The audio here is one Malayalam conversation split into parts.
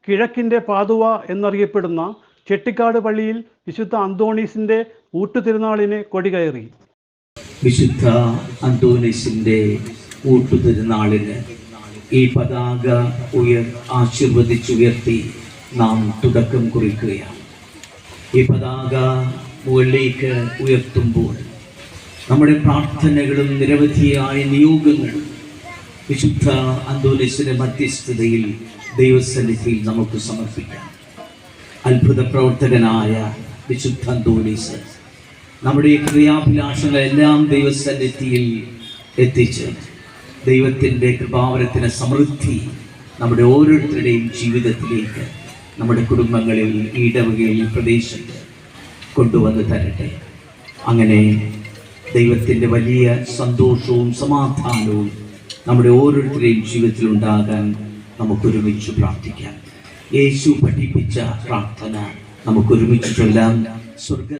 കിഴക്കിൻ്റെ പാതുവ എന്നറിയപ്പെടുന്ന ചെട്ടിക്കാട് പള്ളിയിൽ വിശുദ്ധ അന്തോണീസിൻ്റെ ഊട്ടുതിരുനാളിന് കൊടികയറി. വിശുദ്ധ അന്തോണീസിൻ്റെ ഊട്ടുതിരുനാളിന് ഈ പതാക ആശീർവദിച്ചുയർത്തി നാം തുടക്കം കുറിക്കുകയാണ്. ഈ പതാക മുകളിലേക്ക് ഉയർത്തുമ്പോൾ നമ്മുടെ പ്രാർത്ഥനകളും നിരവധിയായ നിയോഗങ്ങളും വിശുദ്ധ അന്തോണീസിന്റെ മധ്യസ്ഥതയിൽ ദൈവസന്നിധിയിൽ നമുക്ക് സമർപ്പിക്കാം. അത്ഭുത പ്രവർത്തകനായ വിശുദ്ധ അന്തോണീസ് നമ്മുടെ ക്രിയാഭിലാഷങ്ങളെല്ലാം ദൈവസന്നിധിയിൽ എത്തിച്ച് ദൈവത്തിൻ്റെ കൃപാവരത്തിൻ്റെ സമൃദ്ധി നമ്മുടെ ഓരോരുത്തരുടെയും ജീവിതത്തിലേക്ക്, നമ്മുടെ കുടുംബങ്ങളിൽ, ഇടവകയിൽ, പ്രദേശത്ത് കൊണ്ടുവന്ന് തരട്ടെ. അങ്ങനെ ദൈവത്തിൻ്റെ വലിയ സന്തോഷവും സമാധാനവും നമ്മുടെ ഓരോരുത്തരുടെയും ജീവിതത്തിൽ ഉണ്ടാകാൻ നമുക്കൊരുമിച്ച് പ്രാർത്ഥിക്കാം. യേശു പഠിപ്പിച്ച പ്രാർത്ഥന നമുക്കൊരുമിച്ച് ചൊല്ലാം. സ്വർഗ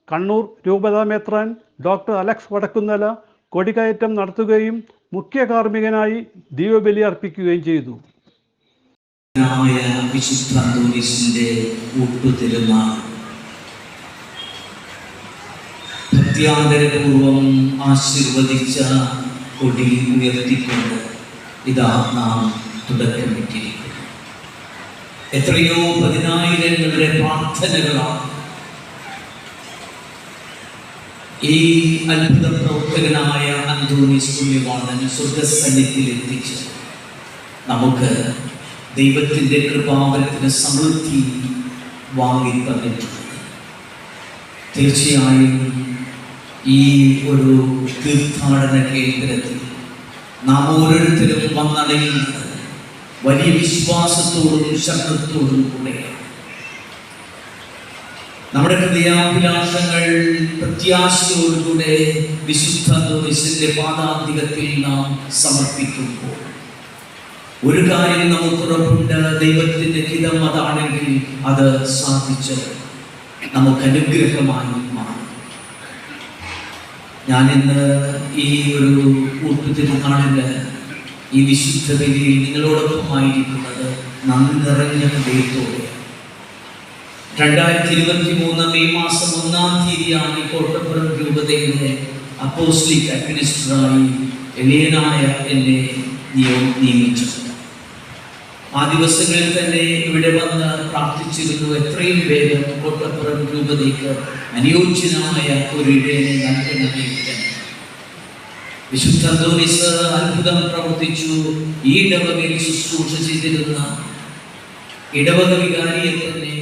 കണ്ണൂർ രൂപതാ മെത്രാൻ ഡോക്ടർ അലക്സ് വടക്കുന്നല കൊടികയറ്റം നടത്തുകയും മുഖ്യ കാർമ്മികനായി ദീപബലി അർപ്പിക്കുകയും ചെയ്തു. വിശുദ്ധ അന്തോണീസിന്റെ ഊട്ടുതിരുനാൾ ഭക്ത്യാദരപൂർവം ആശീർവദിച്ച കൊടി ഉയർത്തിക്കൊണ്ട് ഇതാ നാം തുടക്കമിട്ടിരിക്കുന്നു. എത്രയോ പതിനായിരങ്ങളുടെ പ്രാർത്ഥനകളാണ് ഈ അത്ഭുത പ്രവർത്തകനായ അന്തോണീസ് പുണ്യവാളൻ സ്വർഗസന്നിധിയിൽ എത്തിച്ച് നമുക്ക് ദൈവത്തിൻ്റെ കൃപാവരത്തിന് സമൃദ്ധി വാങ്ങി തന്നിട്ടുണ്ട്. തീർച്ചയായും ഈ ഒരു തീർത്ഥാടന കേന്ദ്രത്തിൽ നാം ഓരോരുത്തരും വന്നടയുന്നത് വലിയ വിശ്വാസത്തോടും ശക്തത്തോടും കൂടെയാണ്. നമ്മുടെ ഹൃദയാഭിലാഷങ്ങൾ പ്രത്യാശയോടുകൂടെ വിശുദ്ധ അന്തോണീസിന്റെ പാദാന്തികത്തിൽ നാം സമർപ്പിക്കുമ്പോൾ ഒരു കാര്യം നമുക്കുറപ്പുണ്ട്, ദൈവത്തിന്റെ ഹിതം അതാണെങ്കിൽ അത് സാധിച്ച് നമുക്ക് അനുഗ്രഹമായി മാറും. ഞാനിന്ന് ഈ ഒരു ഊട്ടുതിരുനാളില് ഈ വിശുദ്ധ ബലിയിൽ നിങ്ങളോടൊപ്പമായിരിക്കുന്നത് നന്ദി നിറഞ്ഞ ഹൃദയത്തോടെ. 2023 മെയ് മാസം 1-ാം തീയതിയാണ് കോട്ടപ്പുറം രൂപതയുടെ അപ്പോസ്തലിക് അഡ്മിനിസ്ട്രറായി എളിയനായ എന്നെ നിയമിച്ചത്. ആ ദിവസങ്ങളിൽ തന്നെ ഇവിടെ വന്ന് പ്രാർത്ഥിച്ചിരുന്നു, എത്രയും വേഗം കോട്ടപ്പുറം രൂപതയ്ക്ക് അനുയോജ്യനായ ഒരു ഇടയനെ നൽകണമേ. വിശുദ്ധ അന്തോണീസ് അത്ഭുതം പ്രവർത്തിച്ചു. ഈ ഇടവകയിൽ ശുശ്രൂഷ ചെയ്തിരുന്ന ഇടവക വികാരിയെ തന്നെ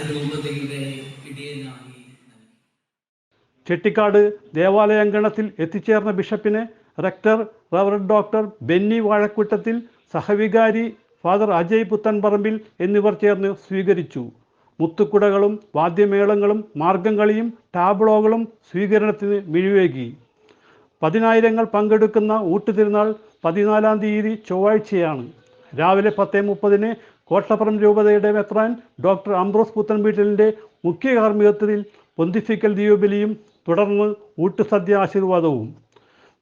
രൂപതയുടെ ഇടയനായി. ചെട്ടിക്കാട് ദേവാലയാങ്കണത്തിൽ എത്തിച്ചേർന്ന ബിഷപ്പിനെ rector reverend doctor Benny Vazhakkoottathil, സഹവികാരി ഫാദർ അജയ് പുത്തൻപറമ്പിൽ എന്നിവർ ചേർന്ന് സ്വീകരിച്ചു. മുത്തുക്കുടകളും വാദ്യമേളങ്ങളും മാർഗംകളിയും ടാബ്ലോകളും സ്വീകരണത്തിന് മിഴിവേകി. പതിനായിരങ്ങൾ പങ്കെടുക്കുന്ന ഊട്ടുതിരുനാൾ 14-ാം തീയതി ചൊവ്വാഴ്ചയാണ്. രാവിലെ 10:30 കോട്ടപ്പുറം രൂപതയുടെ മെത്രാൻ ഡോക്ടർ അംബ്രോസ് പുത്തൻവീട്ടിലിൻ്റെ മുഖ്യ കാർമ്മികത്വത്തിൽ പൊന്തിഫിക്കൽ ദീപബലിയും തുടർന്ന് ഊട്ടുസദ്യ ആശീർവാദവും.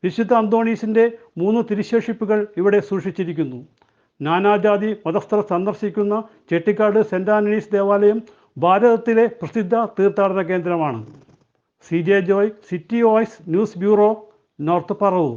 വിശുദ്ധ അന്തോണീസിൻ്റെ 3 തിരുശേഷിപ്പുകൾ ഇവിടെ സൂക്ഷിച്ചിരിക്കുന്നു. നാനാജാതി മതസ്ഥർ സന്ദർശിക്കുന്ന ചെട്ടിക്കാട് സെൻറ് ആൻ്റണീസ് ദേവാലയം ഭാരതത്തിലെ പ്രസിദ്ധ തീർത്ഥാടന കേന്ദ്രമാണ്. CJ Joy, city voice news bureau, north Paravur.